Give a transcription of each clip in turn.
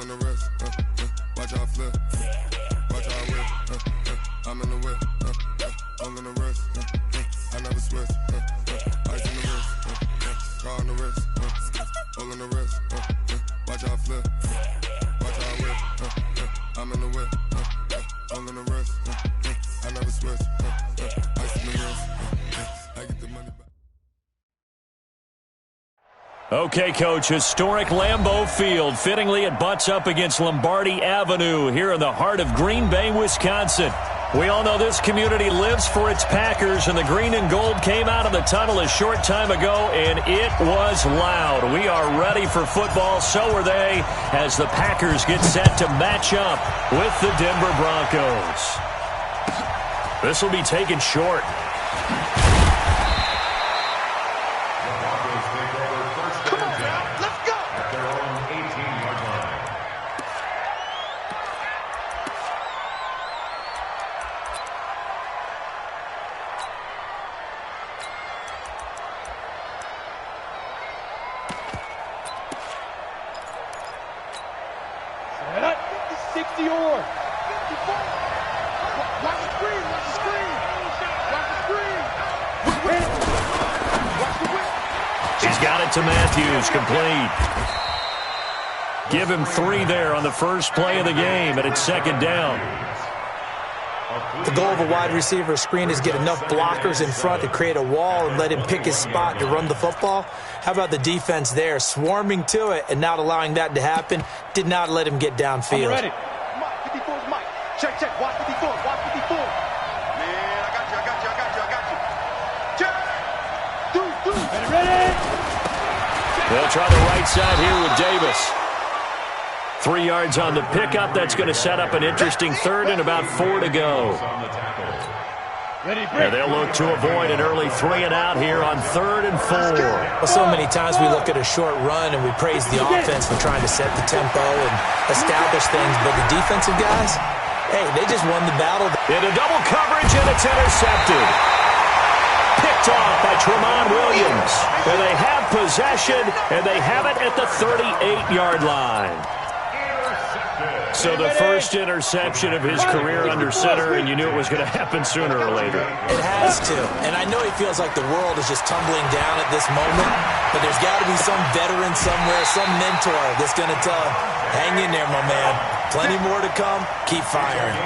all in the wrist. Watch how I flip. Watch how I whip. I'm in the whip. All in the wrist. I never switch. Ice in the wrist. Car on the wrist. All in the wrist. Watch how I flip. Watch how I whip. I'm in the whip. All in the wrist. I never switch. Ice in the wrist. I get the money back. Okay, Coach, historic Lambeau Field. Fittingly, it butts up against Lombardi Avenue here in the heart of Green Bay, Wisconsin. We all know this community lives for its Packers, and the green and gold came out of the tunnel a short time ago, and it was loud. We are ready for football. So are they, as the Packers get set to match up with the Denver Broncos. This will be taken short. To Matthews, complete. Give him 3 there on the first play of the game, and it's second down. The goal of a wide receiver screen is get enough blockers in front to create a wall and let him pick his spot to run the football. How about the defense there, swarming to it and not allowing that to happen? Did not let him get downfield. I'm ready. Mike, 54 is Mike. Check, check. Watch 54. Watch 54. Man, I got you. Check. Ready? They'll try the right side here with Davis. 3 yards on the pickup. That's going to set up an interesting third and about 4 to go. And they'll look to avoid an early 3 and out here on 3rd and 4. Well, so many times we look at a short run and we praise the offense for trying to set the tempo and establish things, but the defensive guys, hey, they just won the battle. Into double coverage, and it's intercepted. Picked off by Tramon Williams. And they have possession, and they have it at the 38-yard line. So the first interception of his career under center, and you knew it was going to happen sooner or later. It has to. And I know he feels like the world is just tumbling down at this moment, but there's got to be some veteran somewhere, some mentor that's going to tell him, hang in there, my man. Plenty more to come. Keep firing.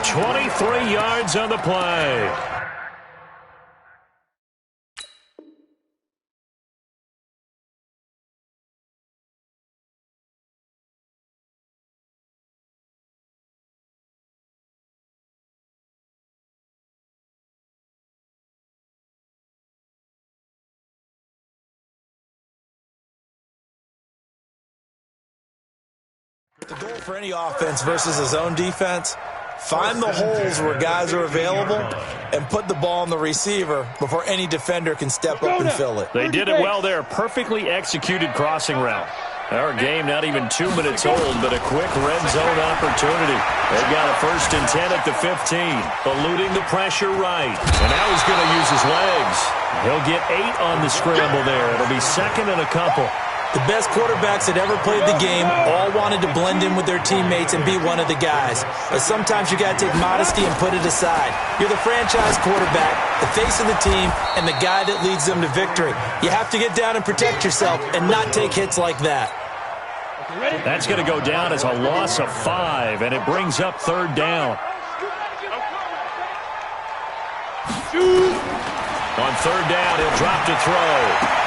23 yards on the play. The goal for any offense versus his own defense, find the holes where guys are available and put the ball on the receiver before any defender can step up and fill it. They did it well there. Perfectly executed crossing route. Our game not even 2 minutes old, but a quick red zone opportunity. They've got a 1st and 10 at the 15. Eluding the pressure right. And now he's going to use his legs. He'll get 8 on the scramble there. It'll be 2nd and a couple. The best quarterbacks that ever played the game all wanted to blend in with their teammates and be one of the guys. But sometimes you got to take modesty and put it aside. You're the franchise quarterback, the face of the team, and the guy that leads them to victory. You have to get down and protect yourself and not take hits like that. That's going to go down as a loss of 5, and it brings up 3rd down. On 3rd down, he'll drop to throw.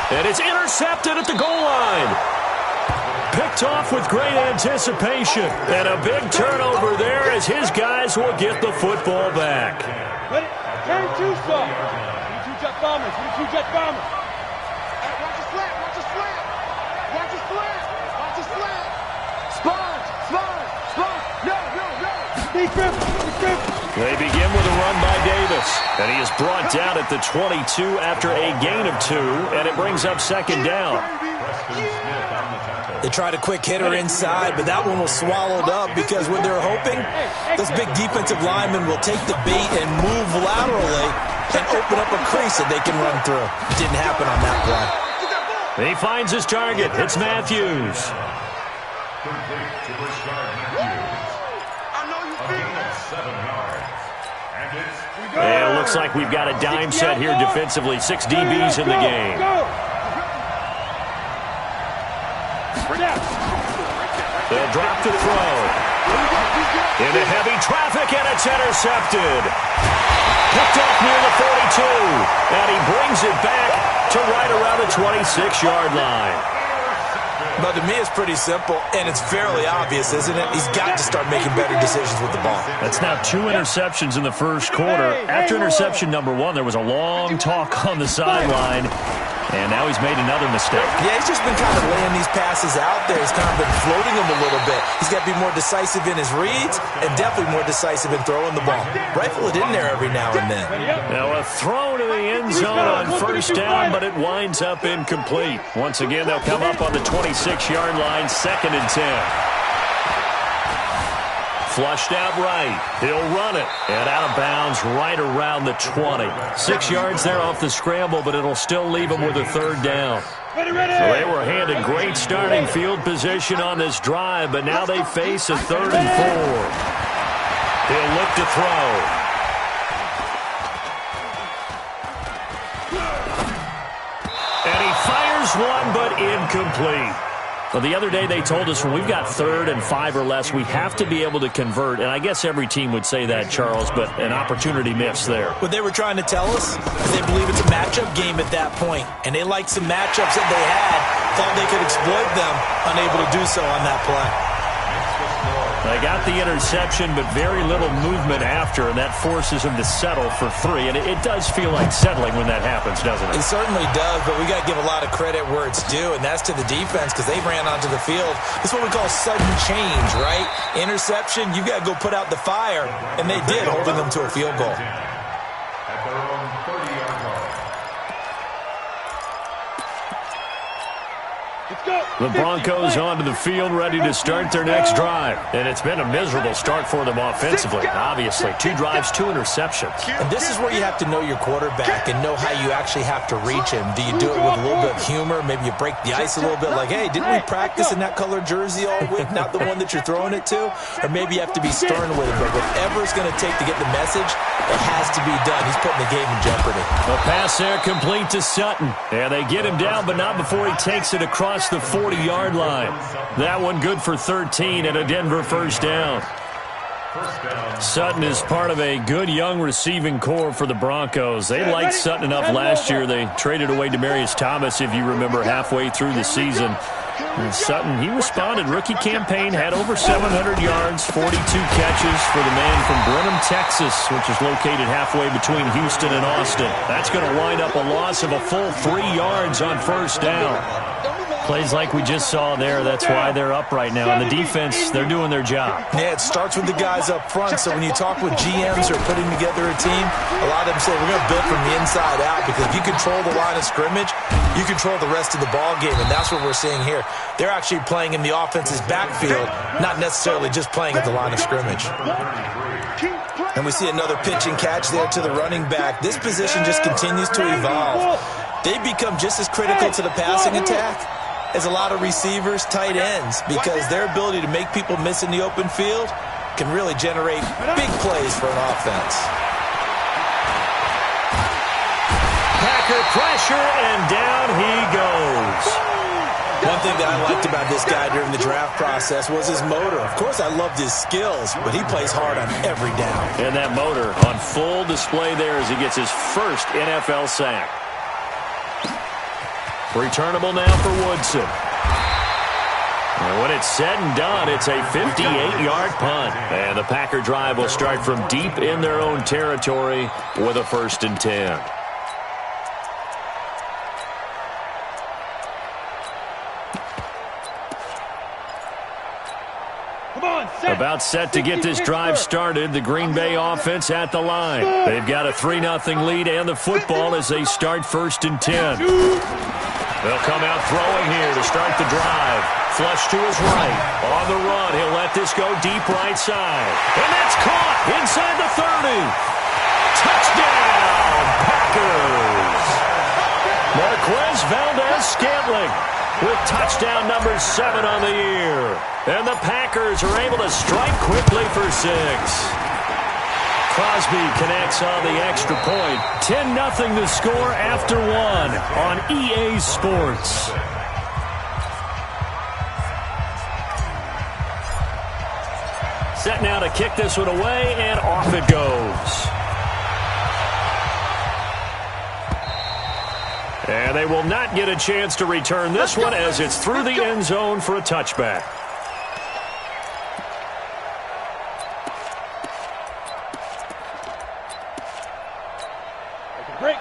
And it's intercepted at the goal line. Picked off with great anticipation. And a big turnover there as his guys will get the football back. Ready? Turn 2 strong. 2 jet bombers. 2 jet bombers. Watch the slant. Watch the slant. Watch the slant. Watch the slant. Sponge. Sponge. Sponge. No. Deep grip. Deep grip. They begin with a run by Davis. And he is brought down at the 22 after a gain of 2. And it brings up 2nd down. They tried a quick hitter inside, but that one was swallowed up because what they're hoping, those big defensive linemen will take the bait and move laterally and open up a crease that they can run through. Didn't happen on that play. He finds his target. It's Matthews. Complete to Rashard Matthews. I know you A feel gain it. of 7 yards. And it's And it looks like we've got a dime set here defensively. 6 DBs in the game. They'll drop to throw. Into heavy traffic, and it's intercepted. Picked up near the 42. And he brings it back to right around the 26-yard line. But to me, it's pretty simple, and it's fairly obvious, isn't it? He's got to start making better decisions with the ball. That's now 2 interceptions in the first quarter. After interception number 1, there was a long talk on the sideline, and now he's made another mistake. Yeah, he's just been kind of laying these passes out there. He's kind of been floating them a little bit. He's got to be more decisive in his reads and definitely more decisive in throwing the ball. Rifle it in there every now and then. Now a throw to the end zone on first down, but it winds up incomplete. Once again, they'll come up on the 26-yard line, 2nd and 10. Flushed out right. He'll run it. And out of bounds right around the 20. 6 yards there off the scramble, but it'll still leave him with a 3rd down. So they were handed great starting field position on this drive, but now they face a 3rd and 4. He'll look to throw. And he fires one, but incomplete. Well, the other day they told us when we've got 3rd and 5 or less, we have to be able to convert. And I guess every team would say that, Charles, but an opportunity missed there. What they were trying to tell us is they believe it's a matchup game at that point. And they liked some matchups that they had, thought they could exploit them, unable to do so on that play. They got the interception, but very little movement after, and that forces them to settle for 3. And it does feel like settling when that happens, doesn't it? It certainly does, but we got to give a lot of credit where it's due, and that's to the defense because they ran onto the field. It's what we call sudden change, right? Interception, you got to go put out the fire, and they did, holding them to a field goal. at their own 30-yard line. The Broncos onto the field, ready to start their next drive. And it's been a miserable start for them offensively, obviously. 2 drives, 2 interceptions. And this is where you have to know your quarterback and know how you actually have to reach him. Do you do it with a little bit of humor? Maybe you break the ice a little bit like, hey, didn't we practice in that colored jersey all week, not the one that you're throwing it to? Or maybe you have to be stern with him. But whatever it's going to take to get the message, it has to be done. He's putting the game in jeopardy. A pass there complete to Sutton. And they get him down, but not before he takes it across the 40-yard line. That one good for 13 and a Denver first down. Sutton is part of a good young receiving core for the Broncos. They liked Sutton enough last year. They traded away Demaryius Thomas, if you remember, halfway through the season. And Sutton, he responded. Rookie campaign, had over 700 yards, 42 catches for the man from Brenham, Texas, which is located halfway between Houston and Austin. That's going to wind up a loss of a full 3 yards on first down. Plays like we just saw there, that's why they're up right now. And the defense, they're doing their job. Yeah, it starts with the guys up front. So when you talk with GMs or putting together a team, a lot of them say we're going to build from the inside out, because if you control the line of scrimmage, you control the rest of the ball game, and that's what we're seeing here. They're actually playing in the offense's backfield, not necessarily just playing at the line of scrimmage. And we see another pitch and catch there to the running back. This position just continues to evolve. They become just as critical to the passing attack as a lot of receivers, tight ends, because their ability to make people miss in the open field can really generate big plays for an offense. Packer pressure, and down he goes. One thing that I liked about this guy during the draft process was his motor. Of course, I loved his skills, but he plays hard on every down. And that motor on full display there as he gets his first NFL sack. Returnable now for Woodson. And when it's said and done, it's a 58-yard punt. And the Packer drive will start from deep in their own territory with a 1st and 10. About set to get this drive started. The Green Bay offense at the line. They've got a 3-0 lead and the football as they start 1st and 10. They'll come out throwing here to start the drive. Flush to his right. On the run, he'll let this go deep right side. And that's caught inside the 30. Touchdown, Packers. Marquez Valdez-Scantling with touchdown number 7 on the year. And the Packers are able to strike quickly for 6. Crosby connects on the extra point. 10-0 the score after 1 on EA Sports. Set now to kick this one away, and off it goes. And they will not get a chance to return this one as it's through the end zone for a touchback.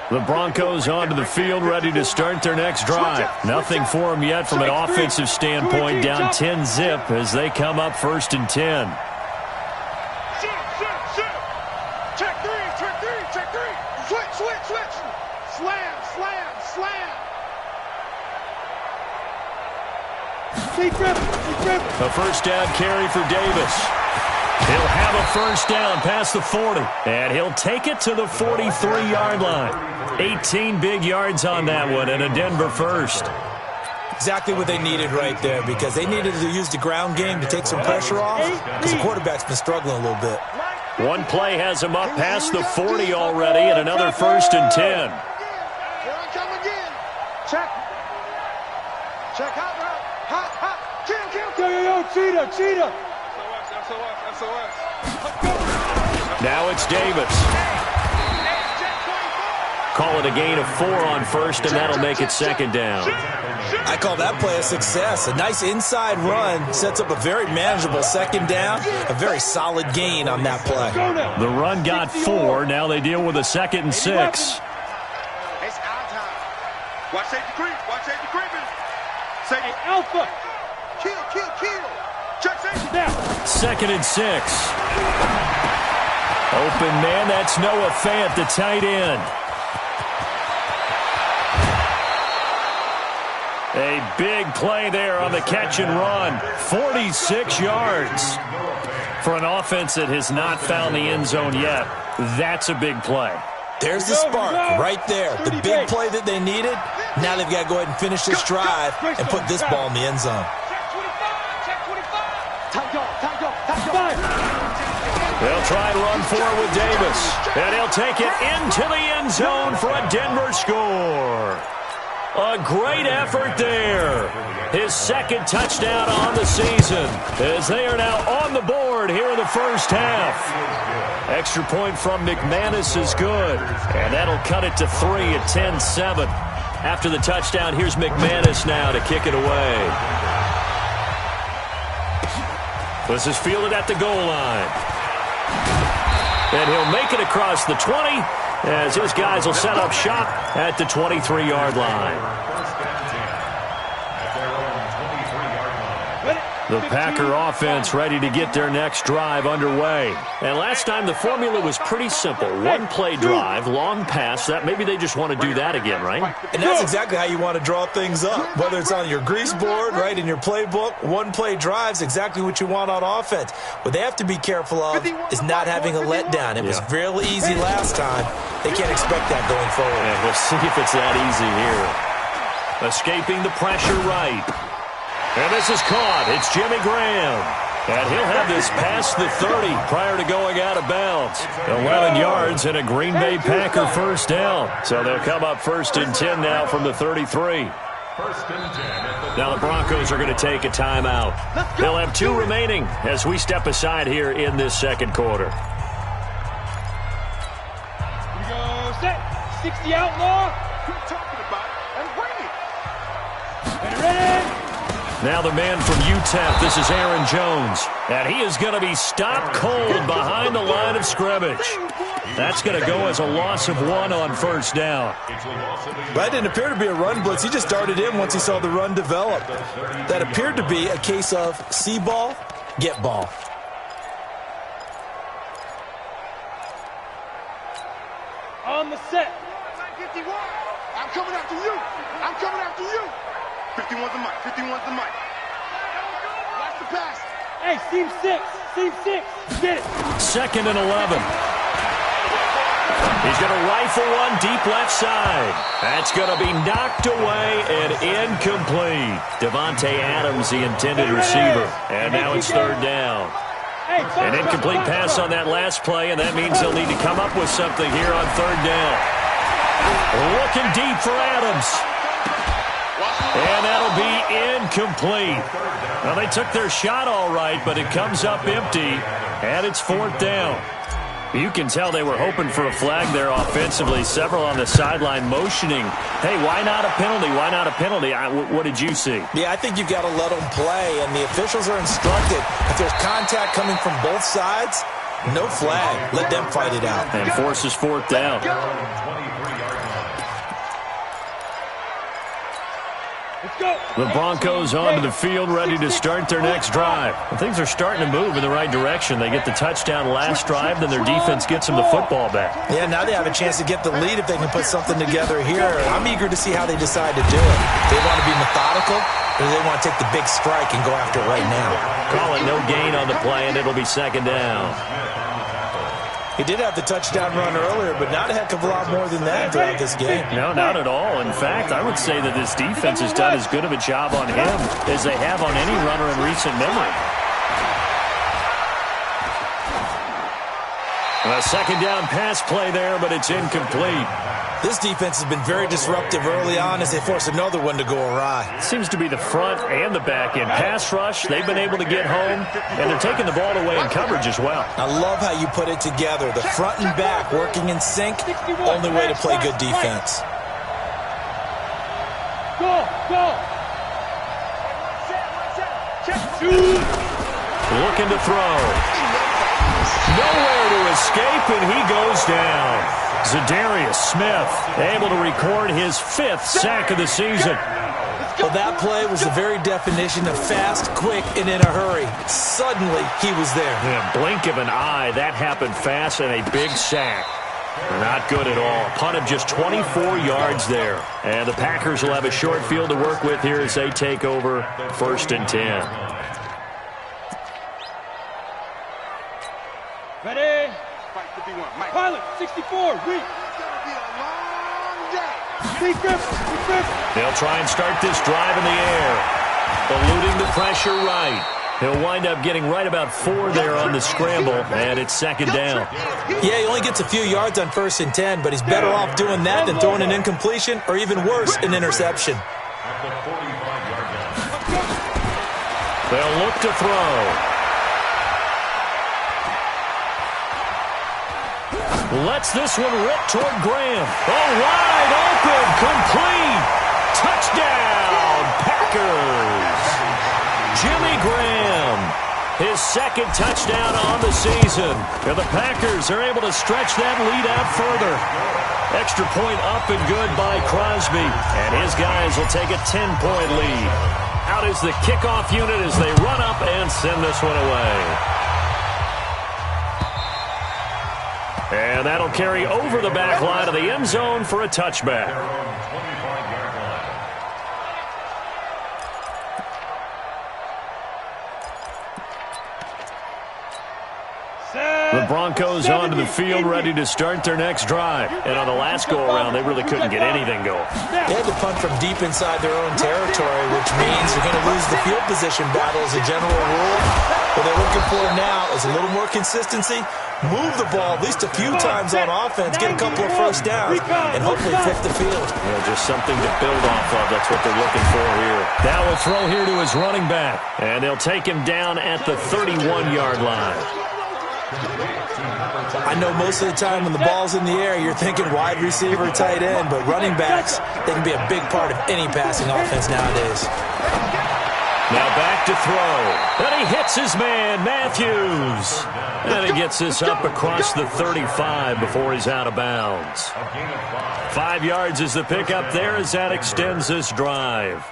The Broncos onto the field, ready to start their next drive. Nothing for them yet from an offensive standpoint, down 10-0 as they come up 1st and 10. Check three. Switch. Slam. A first down carry for Davis. He'll have a first down past the 40, and he'll take it to the 43-yard line. 18 big yards on that one, and a Denver first. Exactly what they needed right there, because they needed to use the ground game to take some pressure off, because the quarterback's been struggling a little bit. One play has him up past the 40 already, and another 1st and 10. Here I come again. Check hot. Kill. Yo, cheetah. SOS. Now it's Davis. Call it a gain of 4 on first, and that'll make it 2nd down. I call that play a success. A nice inside run sets up a very manageable 2nd down. A very solid gain on that play. The run got 4. Now they deal with a 2nd and 6. It's our time. Watch safety creeping. Safety alpha. Kill. Check safety down. 2nd and 6. Open man, that's Noah Fant, the tight end. A big play there on the catch and run. 46 yards. For an offense that has not found the end zone yet, that's a big play. There's the spark right there. The big play that they needed. Now they've got to go ahead and finish this drive and put this ball in the end zone. They'll try and run forward with Davis. And he'll take it into the end zone for a Denver score. A great effort there. His 2nd touchdown on the season as they are now on the board here in the first half. Extra point from McManus is good. And that'll cut it to 3 at 10-7. After the touchdown, here's McManus now to kick it away. This is fielded at the goal line. And he'll make it across the 20 as his guys will set up shop at the 23-yard line. The Packer offense ready to get their next drive underway. And last time the formula was pretty simple. One play drive, long pass. That maybe they just want to do that again, right? And that's exactly how you want to draw things up. Whether it's on your grease board, right, in your playbook, one play drive's exactly what you want on offense. What they have to be careful of is not having a letdown. It was fairly easy last time. They can't expect that going forward. And we'll see if it's that easy here. Escaping the pressure right. And this is caught. It's Jimmy Graham. And he'll have this past the 30 prior to going out of bounds. 11 yards and a Green Bay Packer first down. So they'll come up 1st and 10 now from the 33. Now the Broncos are going to take a timeout. They'll have 2 remaining as we step aside here in this 2nd quarter. Here we go. Set. 60 outlaw. Quit talking about it and bring it. Ready. Now the man from UTEP, this is Aaron Jones. And he is going to be stopped cold behind the line of scrimmage. That's going to go as a loss of 1 on first down. That didn't appear to be a run blitz. He just darted in once he saw the run develop. That appeared to be a case of see ball, get ball. On the set. 51. I'm coming after you. 51's the mic. 51's the mic. Watch the pass. Hey, seam 6. Get it. 2nd and 11. He's going to rifle one deep left side. That's going to be knocked away and incomplete. Devontae Adams, the intended receiver. And now it's third down. An incomplete pass on that last play, and that means they'll need to come up with something here on third down. Looking deep for Adams. And that'll be incomplete. Well, they took their shot all right, but it comes up empty, and it's fourth down. You can tell they were hoping for a flag there offensively. Several on the sideline motioning, hey, why not a penalty? Why not a penalty? What did you see? Yeah, I think you've got to let them play, and the officials are instructed. If there's contact coming from both sides, no flag. Let them fight it out. And forces fourth down. The Broncos onto the field, ready to start their next drive. Well, things are starting to move in the right direction. They get the touchdown last drive, then their defense gets them the football back. Yeah, now they have a chance to get the lead if they can put something together here. I'm eager to see how they decide to do it. They want to be methodical, or do they want to take the big strike and go after it right now? Call it no gain on the play, and it'll be second down. He did have the touchdown run earlier, but not a heck of a lot more than that throughout this game. No, not at all. In fact, I would say that this defense has done as good of a job on him as they have on any runner in recent memory. A second down pass play there, but it's incomplete. This defense has been very disruptive early on as they force another one to go awry. Seems to be the front and the back end. Pass rush, they've been able to get home, and they're taking the ball away in coverage as well. I love how you put it together. The front and back working in sync, only way to play good defense. Looking to throw. Nowhere to escape, and he goes down. Zadarius Smith able to record his 5th sack of the season. Well, that play was the very definition of fast, quick, and in a hurry. Suddenly, he was there. Yeah, blink of an eye, that happened fast, and a big sack. Not good at all. Punt of just 24 yards there. And the Packers will have a short field to work with here as they take over 1st and 10. Ready? Pilot, 64, weak. It's going to be a long day. Big grip. They'll try and start this drive in the air. Eluding the pressure right. He'll wind up getting right about 4 there on the scramble, and it's second down. Yeah, he only gets a few yards on 1st and 10, but he's better off doing that than throwing an incompletion or even worse, an interception. They'll look to throw. Lets this one rip toward Graham. Oh, wide open, complete. Touchdown, Packers. Jimmy Graham, his 2nd touchdown on the season. And the Packers are able to stretch that lead out further. Extra point up and good by Crosby. And his guys will take a 10-point lead. Out is the kickoff unit as they run up and send this one away. And that'll carry over the back line of the end zone for a touchback. The Broncos onto the field ready to start their next drive. And on the last go-around, they really couldn't get anything going. They had to punt from deep inside their own territory, which means they're going to lose the field position battle as a general rule. What they're looking for now is a little more consistency, move the ball at least a few times on offense, get a couple of first downs, and hopefully flip the field. Yeah, just something to build off of. That's what they're looking for here. Now a throw here to his running back, and they'll take him down at the 31-yard line. I know most of the time when the ball's in the air, you're thinking wide receiver, tight end, but running backs, they can be a big part of any passing offense nowadays. Now back to throw. And he hits his man, Matthews. And he gets this up across the 35 before he's out of bounds. 5 yards is the pickup there as that extends this drive.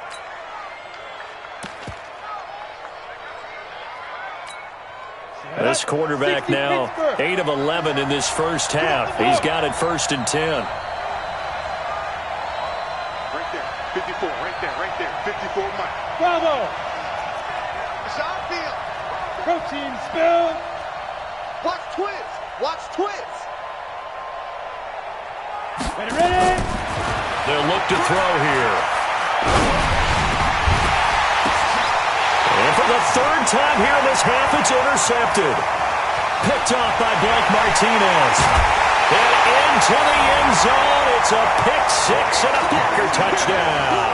This quarterback now 8 of 11 in this first half. He's got it 1st and 10. Right there, 54, right there, 54, Mike. Bravo! Shot field. Protein spill. Watch twins. Ready? They'll look to throw here. And for the third time here in this half, it's intercepted. Picked off by Blake Martinez. And into the end zone. It's a pick six and a Packer touchdown.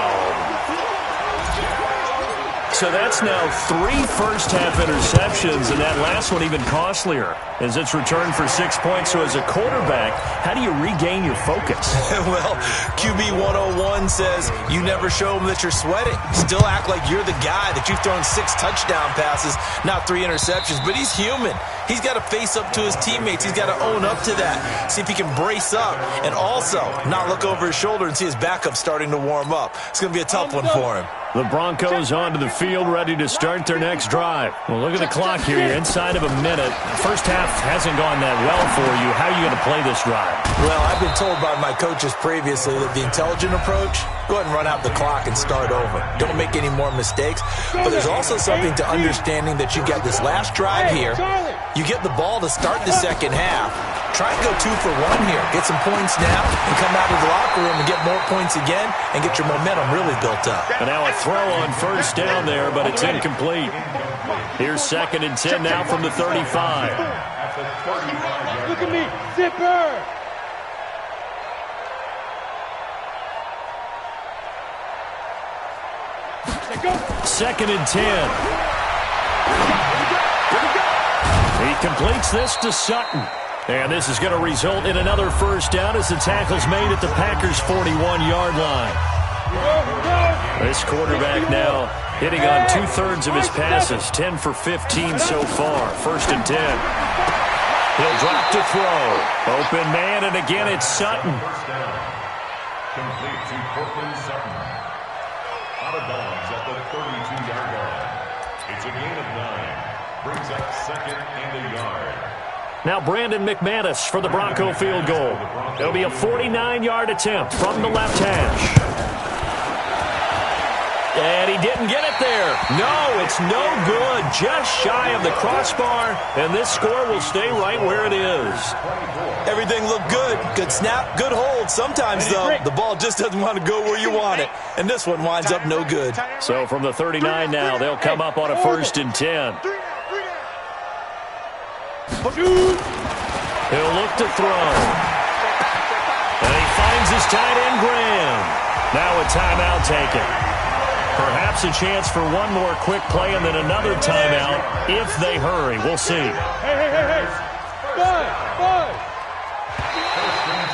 So that's now 3 first-half interceptions, and that last one even costlier as it's returned for 6 points. So as a quarterback, how do you regain your focus? Well, QB 101 says you never show them that you're sweating. Still act like you're the guy, that you've thrown 6 touchdown passes, not 3 interceptions. But he's human. He's got to face up to his teammates. He's got to own up to that, see if he can brace up, and also not look over his shoulder and see his backup starting to warm up. It's going to be a tough one for him. The Broncos onto the field, ready to start their next drive. Well, look at the clock here. You're inside of a minute. First half hasn't gone that well for you. How are you going to play this drive? Well, I've been told by my coaches previously that the intelligent approach, go ahead and run out the clock and start over. Don't make any more mistakes. But there's also something to understanding that you got this last drive here. You get the ball to start the second half. Try and go 2 for 1 here. Get some points now and come out of the locker room and get more points again and get your momentum really built up. And now a throw on first down there, but it's incomplete. Here's 2nd and 10 now from the 35. Look at me, zipper. 2nd and 10. He completes this to Sutton. And this is going to result in another first down as the tackle's made at the Packers' 41-yard line. This quarterback now hitting on 2/3 of his passes, 10 for 15 so far. 1st and 10. He'll drop to throw. Open man, and again it's Sutton. First down. Complete to Cortland Sutton. Out of bounds at the 32-yard line. It's a gain of 9. Brings up 2nd and a yard. Now Brandon McManus for the Bronco field goal. It'll be a 49-yard attempt from the left hash. And he didn't get it there. No, it's no good. Just shy of the crossbar, and this score will stay right where it is. Everything looked good. Good snap, good hold. Sometimes, though, the ball just doesn't want to go where you want it. And this one winds up no good. So from the 39 now, they'll come up on a 1st and 10. He'll look to throw. And he finds his tight end, Graham. Now a timeout taken. Perhaps a chance for one more quick play and then another timeout if they hurry. We'll see. Hey. Bud.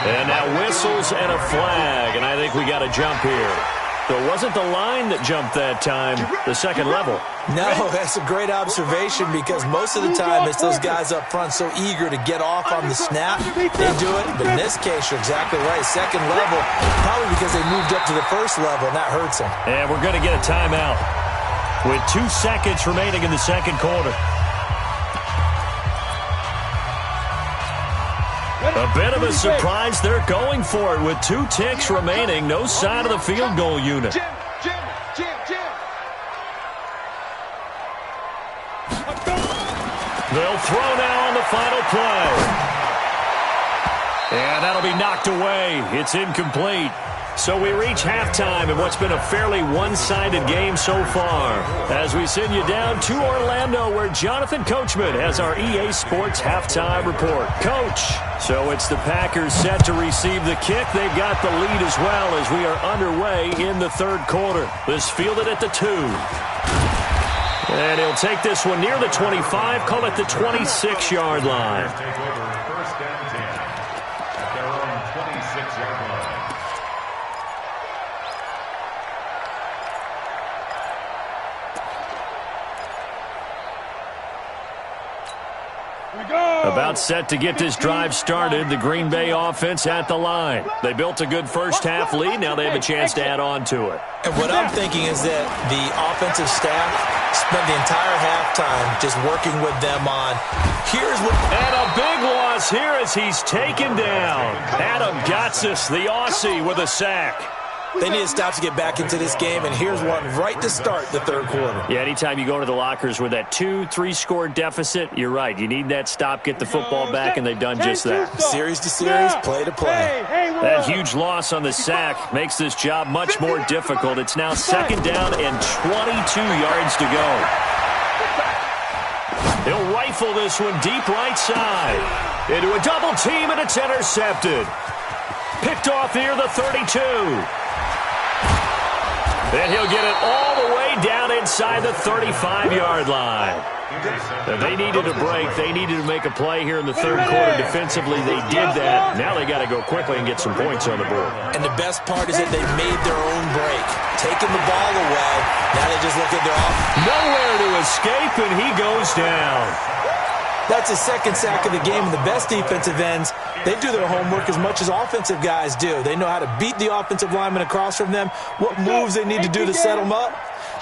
And now whistles and a flag. And I think we got a jump here. So it wasn't the line that jumped that time, the second level. No, that's a great observation because most of the time it's those guys up front so eager to get off on the snap. They do it, but in this case, you're exactly right. Second level, probably because they moved up to the first level, and that hurts them. And we're going to get a timeout with 2 seconds remaining in the second quarter. A bit of a surprise. They're going for it with 2 ticks remaining. No sign of the field goal unit. Jim. They'll throw now on the final play. And that'll be knocked away. It's incomplete. So we reach halftime in what's been a fairly one-sided game so far. As we send you down to Orlando, where Jonathan Coachman has our EA Sports halftime report. Coach, so it's the Packers set to receive the kick. They've got the lead as well as we are underway in the third quarter. This fielded at the 2. And he'll take this one near the 25, call it the 26-yard line. Take over 1st and 10 at their own 26-yard line. About set to get this drive started. The Green Bay offense at the line. They built a good first half lead. Now they have a chance to add on to it. And what I'm thinking is that the offensive staff spent the entire halftime just working with them on, here's what... And a big loss here as he's taken down. Adam Gotsis, the Aussie, with a sack. They need a stop to get back into this game, and here's one right to start the third quarter. Yeah, anytime you go to the lockers with that 2-3 score deficit, you're right. You need that stop, get the football back, and they've done just that. Series to series, play to play. That huge loss on the sack makes this job much more difficult. It's now 2nd down and 22 yards to go. He'll rifle this one deep right side. Into a double team, and it's intercepted. Picked off near the 32. Then he'll get it all the way down inside the 35-yard line. They needed a break. They needed to make a play here in the third quarter defensively. They did that. Now they got to go quickly and get some points on the board. And the best part is that they made their own break. Taking the ball away. Now they just look at their offense. Nowhere to escape, and he goes down. That's his 2nd sack of the game, and the best defensive ends, they do their homework as much as offensive guys do. They know how to beat the offensive lineman across from them, what moves they need to do to set them up.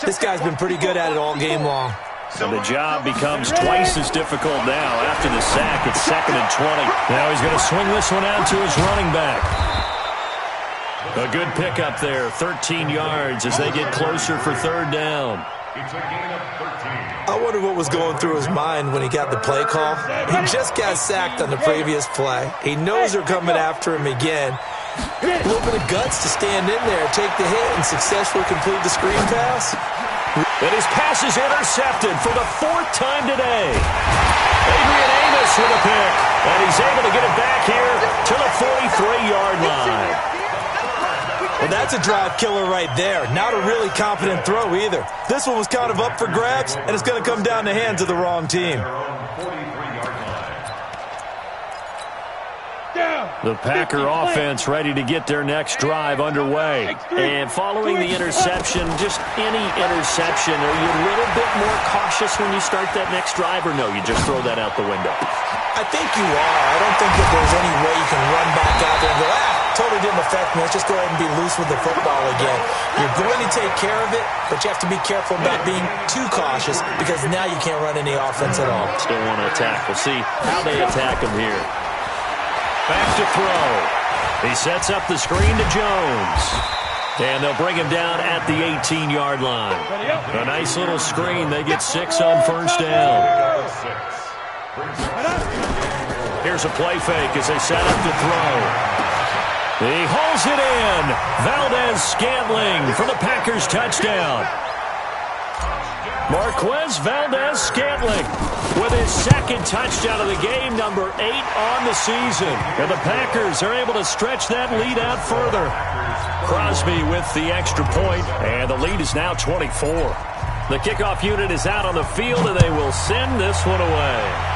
This guy's been pretty good at it all game long. And the job becomes twice as difficult now. After the sack, it's 2nd and 20. Now he's going to swing this one out to his running back. A good pickup there, 13 yards as they get closer for 3rd down. It's a gain of 13. I wonder what was going through his mind when he got the play call. He just got sacked on the previous play. He knows they're coming after him again. A little bit of guts to stand in there, take the hit, and successfully complete the screen pass. And his pass is intercepted for the 4th time today. Adrian Amos with a pick, and he's able to get it back here to the 43-yard line. Well, that's a drive killer right there. Not a really competent throw either. This one was kind of up for grabs, and it's going to come down the hands of the wrong team. The Packer offense ready to get their next drive underway. And following the interception, just any interception, are you a little bit more cautious when you start that next drive, or no, you just throw that out the window? I think you are. I don't think that there's any way you can run back out there and go, totally didn't affect me. Let's just go ahead and be loose with the football again. You're going to take care of it, but you have to be careful about being too cautious because now you can't run any offense at all. Still want to attack. We'll see how they attack him here. Back to throw. He sets up the screen to Jones. And they'll bring him down at the 18-yard line. A nice little screen. They get 6 on 1st down. Here's a play fake as they set up to throw. He hauls it in. Valdez-Scantling for the Packers touchdown. Marquez Valdez-Scantling with his 2nd touchdown of the game, number 8 on the season. And the Packers are able to stretch that lead out further. Crosby with the extra point, and the lead is now 24. The kickoff unit is out on the field, and they will send this one away.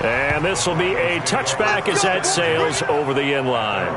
And this will be a touchback as that sails over the end line.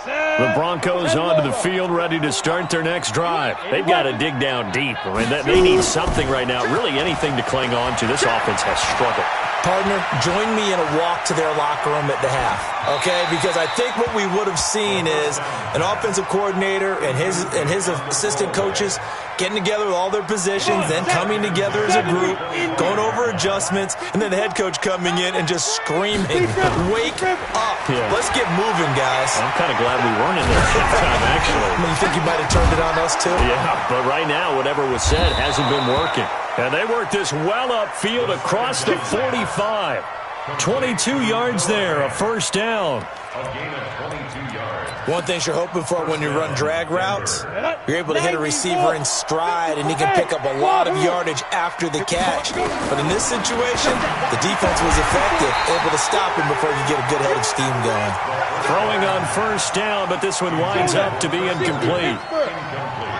The Broncos onto the field, ready to start their next drive. They've got to dig down deep. I mean, they need something right now, really anything to cling on to. This offense has struggled. Partner, join me in a walk to their locker room at the half, okay? Because I think what we would have seen is an offensive coordinator and his assistant coaches getting together with all their positions, then coming together as a group, going over adjustments, and then the head coach coming in and just screaming, wake up. Yeah. Let's get moving, guys. I'm kind of glad we weren't in there at halftime, actually. I mean, you think you might have turned it on us, too? Yeah, but right now, whatever was said hasn't been working. And they work this well upfield across the 45. 22 yards there, a 1st down. A gain of 22 yards. One thing you're hoping for when you run drag routes, you're able to hit a receiver in stride, and he can pick up a lot of yardage after the catch. But in this situation, the defense was effective, able to stop him before you get a good head of steam going. Throwing on 1st down, but this one winds up to be incomplete.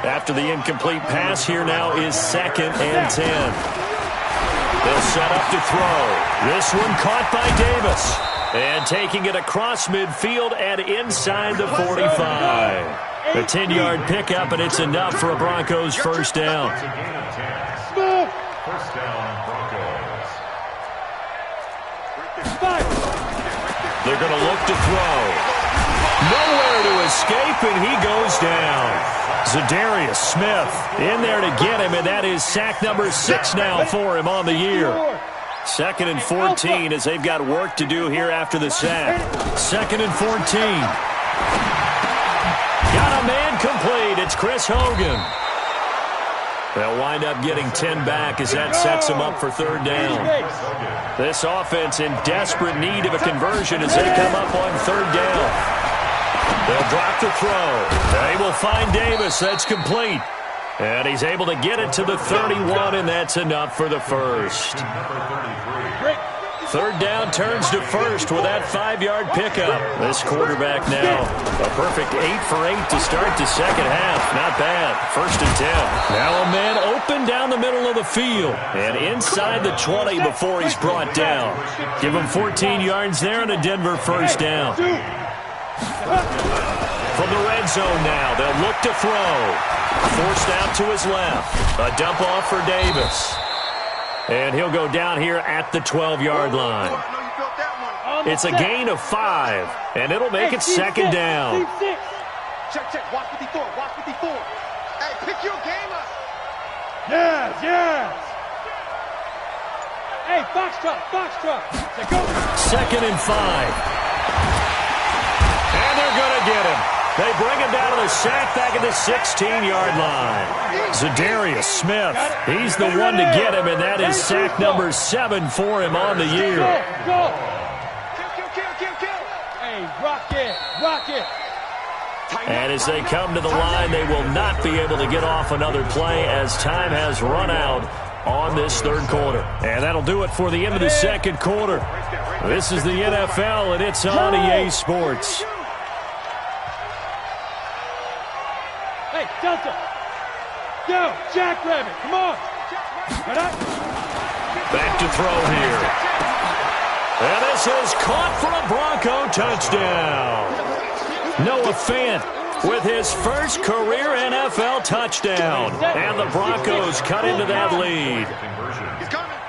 After the incomplete pass, here now is 2nd and 10. They'll set up to throw. This one caught by Davis. And taking it across midfield and inside the 45. A 10-yard pickup, and it's enough for a Broncos 1st down. It's a gain of 10. 1st down, Broncos. They're going to look to throw. Nowhere to escape, deep, and he goes down. Zadarius Smith in there to get him, and that is sack number 6 now for him on the year. 2nd and 14 as they've got work to do here after the sack. 2nd and 14. Got a man complete. It's Chris Hogan. They'll wind up getting 10 back as that sets them up for 3rd down. This offense in desperate need of a conversion as they come up on 3rd down. They'll drop the throw. They will find Davis. That's complete. And he's able to get it to the 31, and that's enough for the first. 3rd down turns to first with that 5-yard pickup. This quarterback now, a perfect 8 for 8 to start the second half. Not bad. 1st and 10. Now a man open down the middle of the field and inside the 20 before he's brought down. Give him 14 yards there and a Denver 1st down. From the red zone now, they'll look to throw. Forced out to his left. A dump off for Davis. And he'll go down here at the 12-yard line. It's a gain of 5, and it'll make it 2nd down. Check, check. Watch what he thought. Watch what he thought. Hey, pick your game up. Yes, yes. Hey, box truck. Let's go. 2nd and 5. And they're going to get him. They bring him down to the sack back at the 16-yard line. Zadarius Smith, he's the one to get him, and that is sack number 7 for him on the year. Go. Kill. Hey, rock it. And as they come to the line, they will not be able to get off another play as time has run out on this 3rd quarter. And that'll do it for the end of the 2nd quarter. This is the NFL, and it's on EA Sports. Hey, Delta. Yo, Jackrabbit, come on. Back to throw here. And this is caught for a Bronco touchdown. Noah Fant with his first career NFL touchdown. And the Broncos cut into that lead.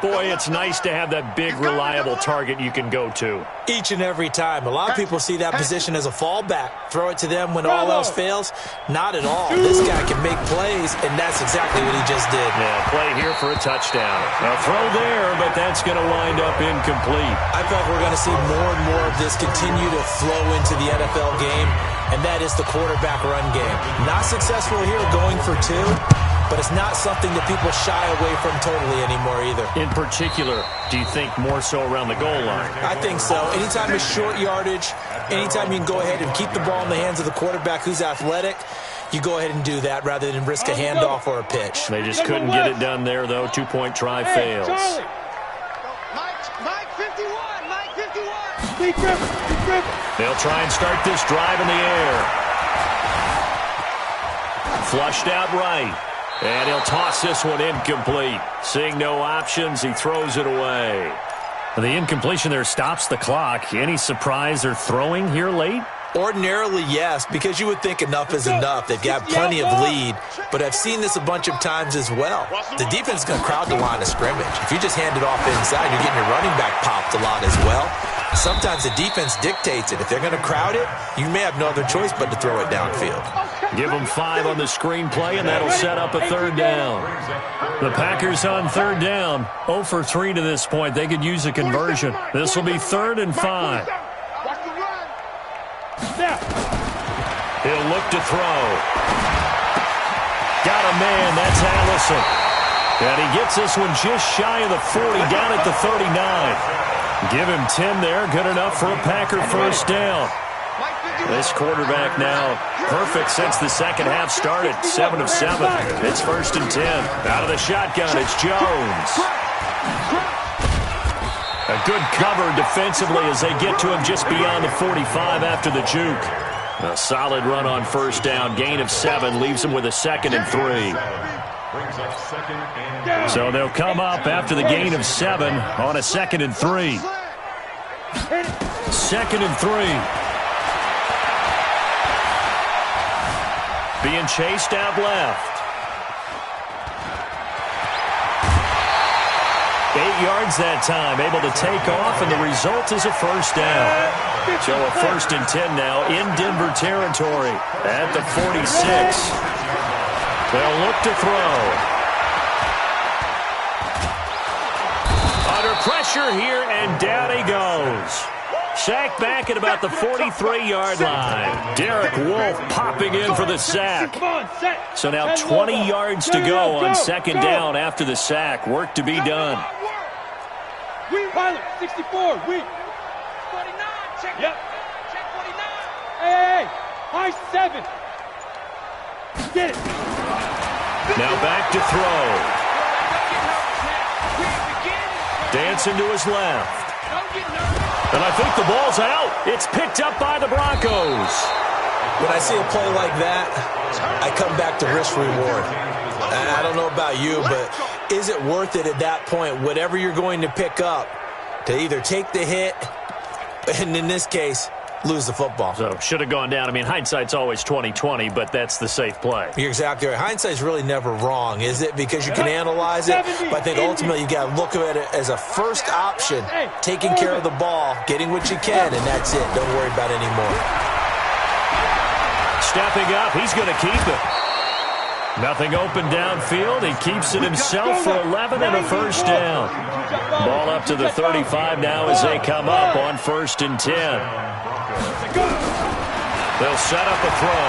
Boy, it's nice to have that big, reliable target you can go to. Each and every time. A lot of people see that position as a fallback. Throw it to them when all else fails. Not at all. This guy can make plays, and that's exactly what he just did. Yeah, play here for a touchdown. A throw there, but that's going to wind up incomplete. I feel like we're going to see more and more of this continue to flow into the NFL game, and that is the quarterback run game. Not successful here going for 2. But it's not something that people shy away from totally anymore either. In particular, do you think more so around the goal line? I think so. Anytime it's short yardage, anytime you can go ahead and keep the ball in the hands of the quarterback who's athletic, you go ahead and do that rather than risk a handoff or a pitch. They just couldn't get it done there, though. 2-point try fails. Mike 51. Deep River. They'll try and start this drive in the air. Flushed out right. And he'll toss this one incomplete. Seeing no options, he throws it away. The incompletion there stops the clock. Any surprise they're throwing here late? Ordinarily, yes, because you would think enough is enough. They've got plenty of lead, but I've seen this a bunch of times as well. The defense is going to crowd the line of scrimmage. If you just hand it off inside, you're getting your running back popped a lot as well. Sometimes the defense dictates it. If they're going to crowd it, you may have no other choice but to throw it downfield. Give them 5 on the screenplay, and that'll set up a 3rd down. The Packers on 3rd down. 0 for 3 to this point. They could use a conversion. This will be 3rd and 5. He'll look to throw. Got a man. That's Allison. And he gets this one just shy of the 40, down at the 39. Give him 10 there. Good enough for a Packer 1st down. This quarterback now perfect since the second half started. 7 of 7. It's 1st and 10. Out of the shotgun, it's Jones. A good cover defensively as they get to him just beyond the 45 after the juke. A solid run on 1st down. Gain of 7 leaves him with a 2nd and 3. So they'll come up after the gain of 7 on a 2nd and 3. 2nd and 3. Being chased out left. yards that time, able to take off, and the result is a first down. So a 1st and 10 now in Denver territory at the 46. They'll look to throw. Under pressure here, and down he goes. Sacked back at about the 43-yard line. Derek Wolfe popping in for the sack. So now 20 yards to go on 2nd down after the sack. Work to be done. Pilot, 64, we. 49, check. Yep. Check 49. Hey, high 7. Get it. Now back to throw. Dancing to his left. And I think the ball's out. It's picked up by the Broncos. When I see a play like that, I come back to risk reward. I don't know about you, but is it worth it at that point, whatever you're going to pick up, to either take the hit, and in this case, lose the football? So should have gone down. I mean, hindsight's always 20/20, but that's the safe play. You're exactly right. Hindsight's really never wrong, is it? Because you can analyze it, but I think ultimately you got to look at it as a first option, taking care of the ball, getting what you can, and that's it. Don't worry about it anymore. Stepping up, he's going to keep it. Nothing open downfield. He keeps it himself for 11 and a first down. Ball up to the 35 now as they come up on 1st and 10. They'll set up a throw.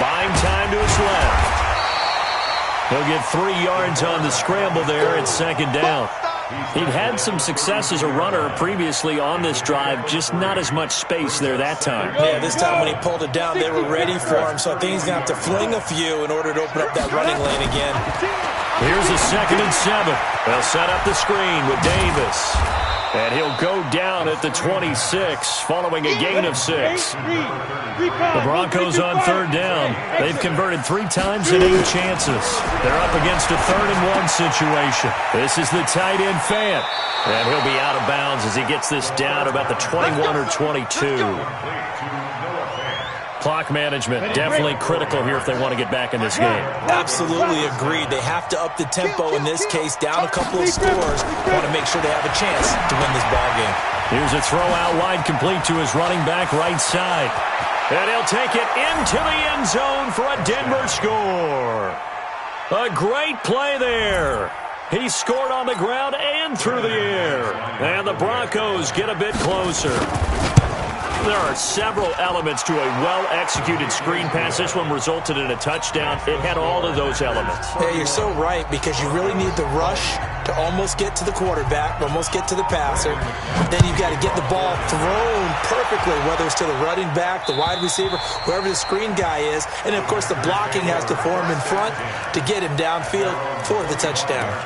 Buying time to his left. He'll get 3 yards on the scramble there at 2nd down. He'd had some success as a runner previously on this drive, just not as much space there that time. Yeah, this time when he pulled it down, they were ready for him, so I think he's going to have to fling a few in order to open up that running lane again. Here's a 2nd and 7. They'll set up the screen with Davis. And he'll go down at the 26 following a gain of 6. The Broncos on 3rd down. They've converted 3 times in 8 chances. They're up against a 3rd and 1 situation. This is the tight end Fant. And he'll be out of bounds as he gets this down about the 21 or 22. Clock management, definitely critical here if they want to get back in this game. Absolutely agreed. They have to up the tempo in this case, down a couple of scores. Want to make sure they have a chance to win this ball game. Here's a throw out wide, complete to his running back right side. And he'll take it into the end zone for a Denver score. A great play there. He scored on the ground and through the air. And the Broncos get a bit closer. There are several elements to a well-executed screen pass. This one resulted in a touchdown. It had all of those elements. Yeah, you're so right, because you really need the rush to almost get to the quarterback, almost get to the passer. Then you've got to get the ball thrown perfectly, whether it's to the running back, the wide receiver, whoever the screen guy is. And, of course, the blocking has to form in front to get him downfield for the touchdown.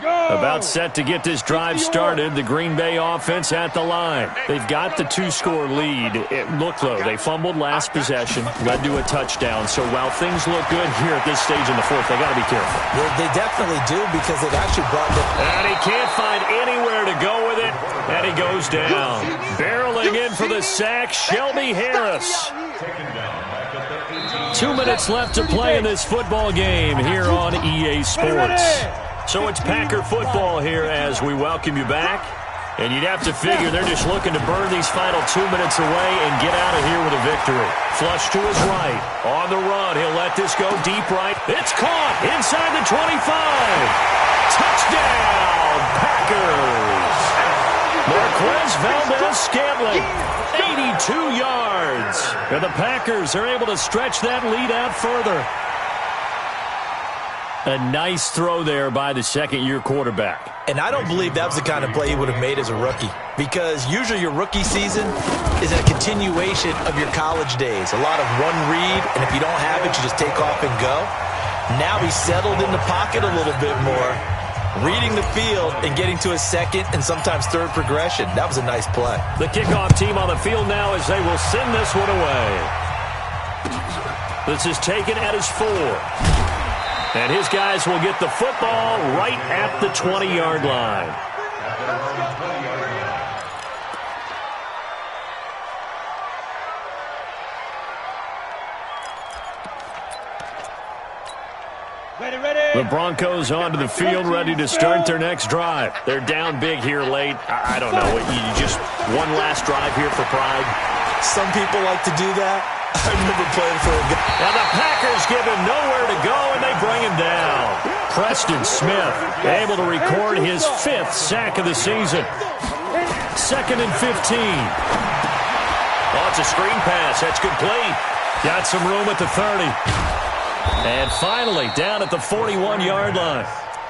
About set to get this drive started. The Green Bay offense at the line. They've got the 2-score lead. Look, though, they fumbled last possession, led to a touchdown. So while things look good here at this stage in the 4th, they got to be careful. They definitely do, because they've actually brought the... And he can't find anywhere to go with it, and he goes down. Barreling in for the sack, Shelby Harris. 2 minutes left to play in this football game here on EA Sports. So it's Packer football here as we welcome you back. And you'd have to figure they're just looking to burn these final 2 minutes away and get out of here with a victory. Flush to his right. On the run, he'll let this go deep right. It's caught inside the 25. Touchdown, Packers. Marquez Valdez-Scantling, 82 yards. And the Packers are able to stretch that lead out further. A nice throw there by the second-year quarterback. And I don't believe that was the kind of play he would have made as a rookie, because usually your rookie season is a continuation of your college days. A lot of one read, and if you don't have it, you just take off and go. Now he's settled in the pocket a little bit more, reading the field and getting to a second and sometimes third progression. That was a nice play. The kickoff team on the field now as they will send this one away. This is taken at his 4. And his guys will get the football right at the 20-yard line. The Broncos onto the field, ready to start their next drive. They're down big here late. I don't know. You just one last drive here for pride. Some people like to do that. I remember playing for a guy. And the Packers give him nowhere to go, and they bring him down. Preston Smith able to record his 5th sack of the season. 2nd and 15. Oh, it's a screen pass. That's complete. Got some room at the 30. And finally, down at the 41-yard line.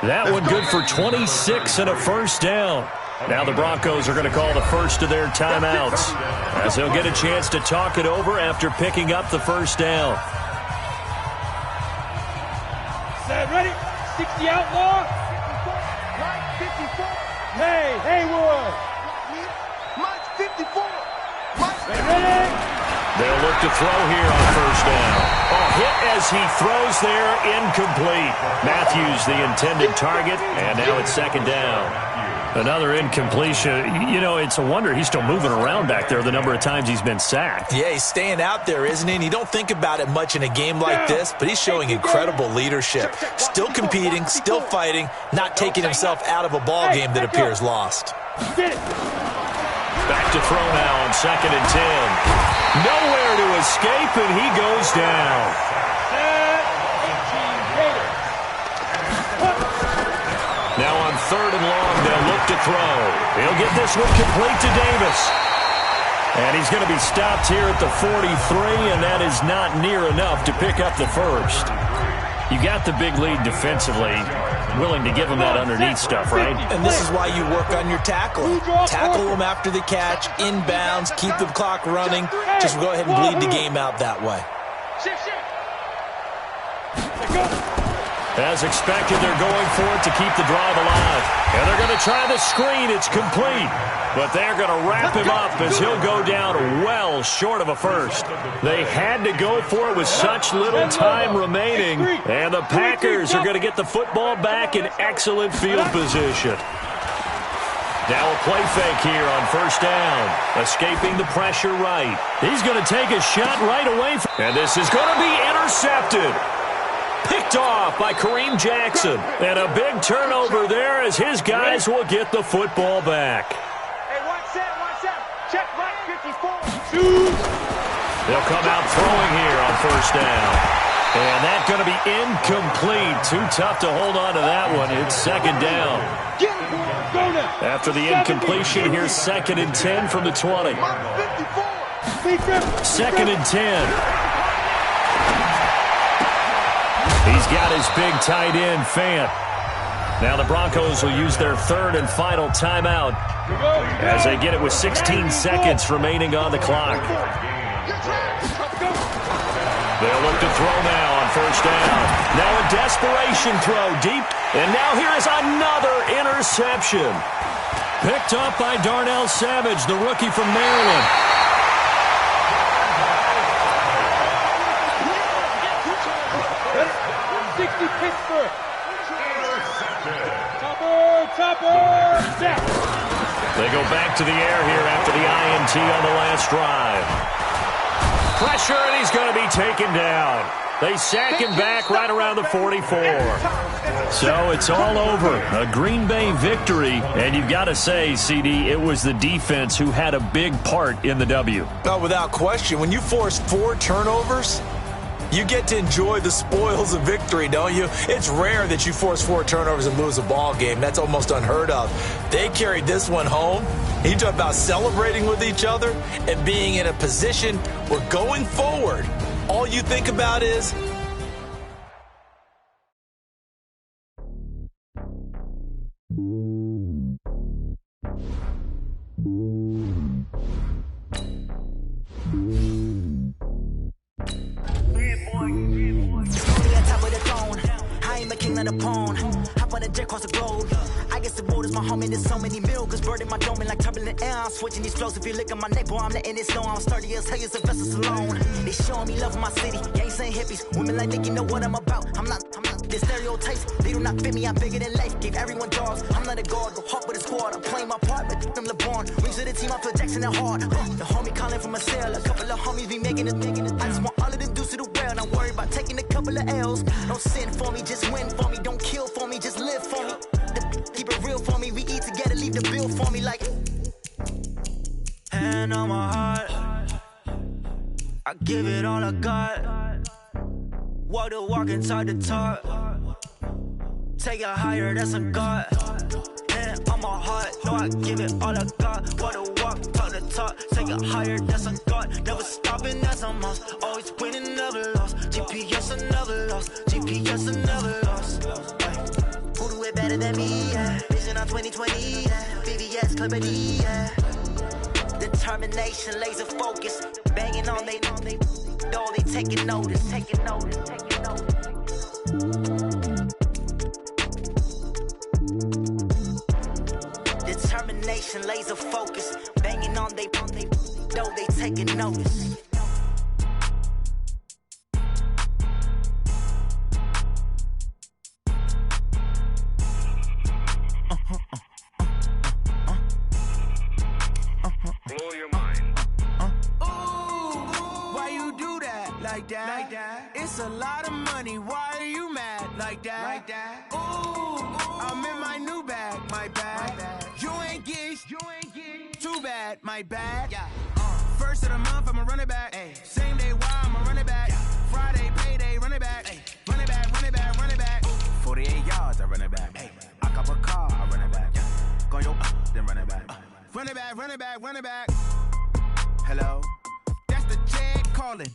That one good for 26 and a first down. Now the Broncos are going to call the first of their timeouts, as they'll get a chance to talk it over after picking up the first down. Set, ready? 60 outlaw. Hey, Haywood. Mike 54. Ready? They'll look to throw here on first down. Hit as he throws there, incomplete. Matthews the intended target, and now it's 2nd down. Another incompletion. You know, it's a wonder he's still moving around back there the number of times he's been sacked. Yeah, he's staying out there, isn't he? And you don't think about it much in a game like this, but he's showing incredible leadership. Still competing, still fighting, not taking himself out of a ball game that appears lost. Back to throw now on 2nd and 10. Nowhere to escape, and he goes down. Now on 3rd and long, they'll look to throw. He'll get this one complete to Davis. And he's going to be stopped here at the 43, and that is not near enough to pick up the first. You got the big lead defensively, willing to give him that underneath stuff, right? And this is why you work on your tackling. Tackle them after the catch, inbounds, keep the clock running. Just go ahead and bleed the game out that way. As expected, they're going for it to keep the drive alive. And they're going to try the screen. It's complete. But they're going to wrap him up as he'll go down well short of a first. They had to go for it with such little time remaining. And the Packers are going to get the football back in excellent field position. Now a play fake here on first down. Escaping the pressure right. He's going to take a shot right away. And this is going to be intercepted. Picked off by Kareem Jackson. And a big turnover there as his guys will get the football back. Hey, one set. Check right 54. They'll come out throwing here on first down. And that's going to be incomplete. Too tough to hold on to that one. It's 2nd down. After the incompletion, here's 2nd and 10 from the 20. 2nd and 10. He's got his big tight end, Fant. Now the Broncos will use their 3rd and final timeout as they get it with 16 seconds remaining on the clock. They'll look to throw now on first down. Now a desperation throw deep. And now here is another interception. Picked up by Darnell Savage, the rookie from Maryland. Pittsburgh. Topper, snap. They go back to the air here after the INT on the last drive. Pressure, and he's going to be taken down. They sack him back right around the 44. So it's all over. A Green Bay victory, and you've got to say, CD, it was the defense who had a big part in the W. No, without question. When you force 4 turnovers, you get to enjoy the spoils of victory, don't you? It's rare that you force 4 turnovers and lose a ball game. That's almost unheard of. They carried this one home. You talk about celebrating with each other and being in a position where going forward, all you think about is hop on a jet across the globe. I guess the road is my home and there's so many milkers burning my dome like turbulent air. I'm switching these clothes. If you look at my neck, boy, I'm letting it snow. I'm sturdy as hell, as a vessel alone. They showing me love in my city. Gangs and hippies, women like Nicky know what I'm about. I'm not The stereotypes, they do not fit me, I'm bigger than life. Gave everyone jobs, I'm not a guard, go hard with a squad. I'm playing my part, but I'm LeBron. Wings of the team, I feel Jackson and hard. The homie calling from a cell, a couple of homies be making it. I just want all of the dudes to do well, not worry about taking a couple of L's. Don't sin for me, just win for me. Don't kill for me, just live for me. Keep it real for me, we eat together, leave the bill for me like. Hand on my heart, I give it all I got. Walk the walk and talk the talk. Take it higher, that's a God. Hand on my heart, no, I give it all I got. Walk the walk, talk the talk. Take it higher, that's a God. Never stopping, that's a must. Always winning, never lost. GPS, I never lost. GPS, I never lost. Who do it better than me? Yeah. Vision on 2020, yeah. VVS, Clarity, yeah. Determination, laser focus. Banging on they door, they taking notice. Determination, laser focus. Banging on they door, they taking notice. Blow your mind. Why you do that like that? It's a lot of money. Why are you mad like that? Ooh, I'm in my new bag, my bag. You ain't get too bad, my bad. First of the month, I'ma run it back. Same day, why I'ma run it back. Friday, payday, run it back. Run it back, run it back, run it back. 48 yards, I run it back. I cop a car, I run it back. Go yo, then run it back. Run it back, run it back, run it back. Hello? That's the Jag calling.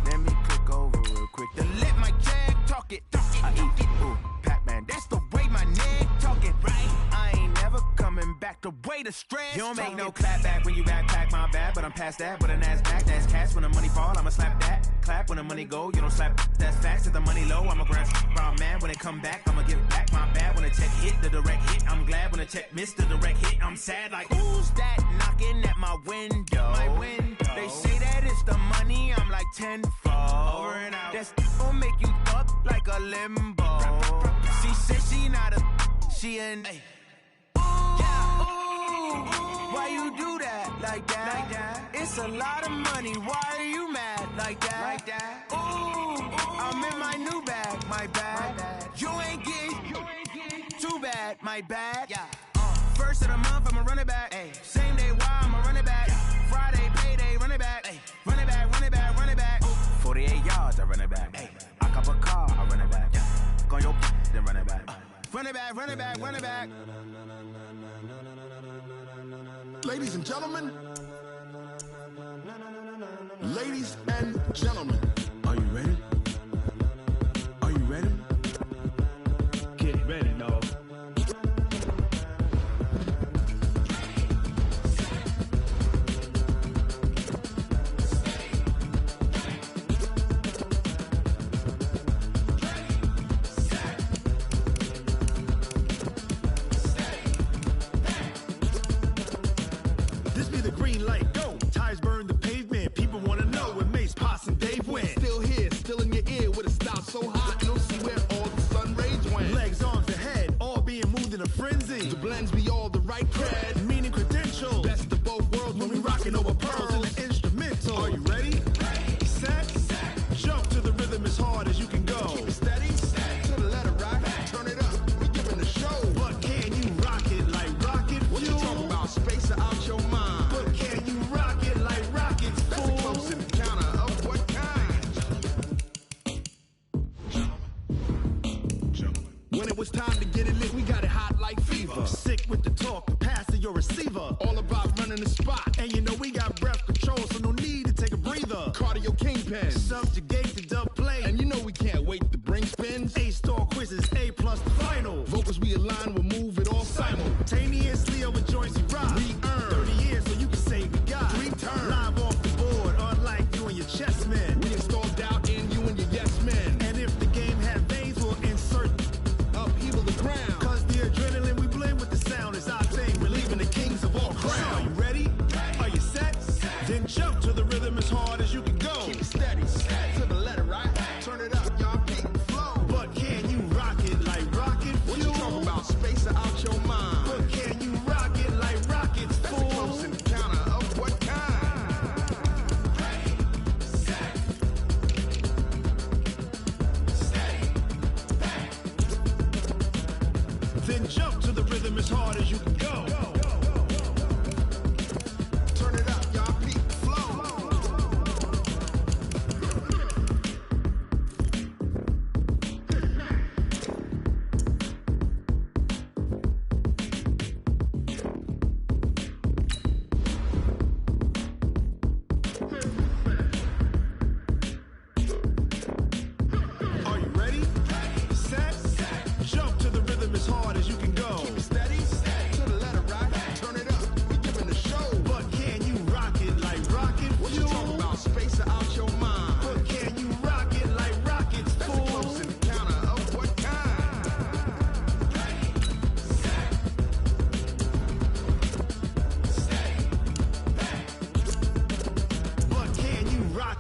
Let me click over real quick to let my Jag talk it. I eat it, ooh, Pac-Man. That's the way my neck talking. Right? I ain't never coming back the way the stress. You don't make no clap back when you backpack, my bad. But I'm past that with an ass back. That's cash when the money fall, I'ma slap that. Clap when the money go, you don't slap. That's facts. If the money low, I'ma grab brown man. When it come back, I'ma give back my bad. When the check hit, the direct hit. I'm glad when the check missed the direct hit. I'm sad like, who's that knocking at my window? They say that it's the money, I'm like tenfold. Over and out. That's gon' make you up like a limbo. She said she not a, she an. Why you do that like that? It's a lot of money. Why are you mad like that? Ooh, I'm in my new bag, my bad. You ain't get too bad, my bad. First of the month, I'ma run it back. Same day, why I'ma run it back. Friday, payday, run it back. Run it back, run it back, run it back. 48 yards, I run it back. I cop a car, I run it back. Go yo, then run it back. Run it back, run it back, run it back. Ladies and gentlemen. Ladies and gentlemen. Are you ready? Are you ready? Get ready, dog. This be the green light, go. Tires burn the pavement. People wanna know when Mace, Potts, and Dave went. Still here, still in your ear with a style so hot, you don't see where all the sun rays went. Legs, arms, and head, all being moved in a frenzy. The blends be all the right cred, meaning credentials. Best of both worlds when we rockin' over pearls in the instrumental. Are you ready? Set. Jump to the rhythm as hard as you can go. Keep it steady, to the letter right. Turn it up, we giving the show. But can you rock it like rocket fuel? What you talking about? Space out your mind. But can you rock it like rockets? That's a close encounter of what kind? When it was time to get it lit, we got it hot like fever. Sick with the talk, pass to your receiver. All about running the spot. And you know we got breath control, so no need to take a breather. Cardio kingpin, subjugate the dub play. And you know we can't wait to bring spins. A-star quizzes, A+ the final. Vocals we align, we'll move it all simultaneously over joints we rock. We earn 30 years so you can say we got 3 turns. Live off the board, unlike you and your chess men. We install doubt in you and your yes men. And if the game had veins, we'll insert upheaval the ground. Cause the adrenaline we blend with the sound is our thing. Relieving the kings of all crowns. Are you ready? Are you set? Then jump to the rhythm as hard as you can go. Keep it steady, to the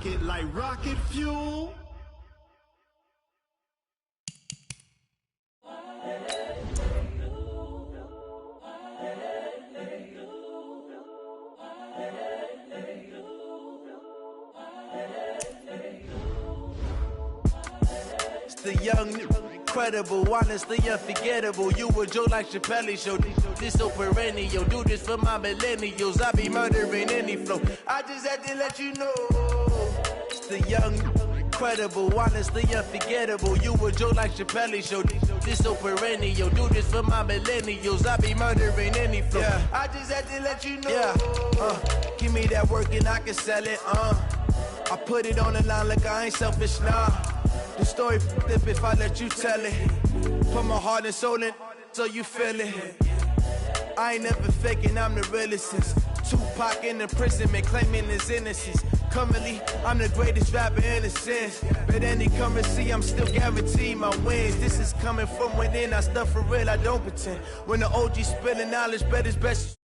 pocket like rocket fuel. The young, incredible, honestly unforgettable. You a Joe like Chappelle show. This so perennial. Do this for my millennials. I be murdering any flow. I just had to let you know. It's the young, incredible, honestly unforgettable. You a Joe like Chappelle show. This so perennial. Do this for my millennials. I be murdering any flow. Yeah. I just had to let you know. Yeah. Give me that work and I can sell it. I put it on the line like I ain't selfish, nah. The story flip if I let you tell it. Put my heart and soul in so you feel it. I ain't never faking, I'm the realest since Tupac in the prison, man, claiming his innocence. Currently, I'm the greatest rapper in a sense. But any currency, I'm still guaranteed my wins. This is coming from within, I stuff for real, I don't pretend. When the OG spilling knowledge, bet it's best.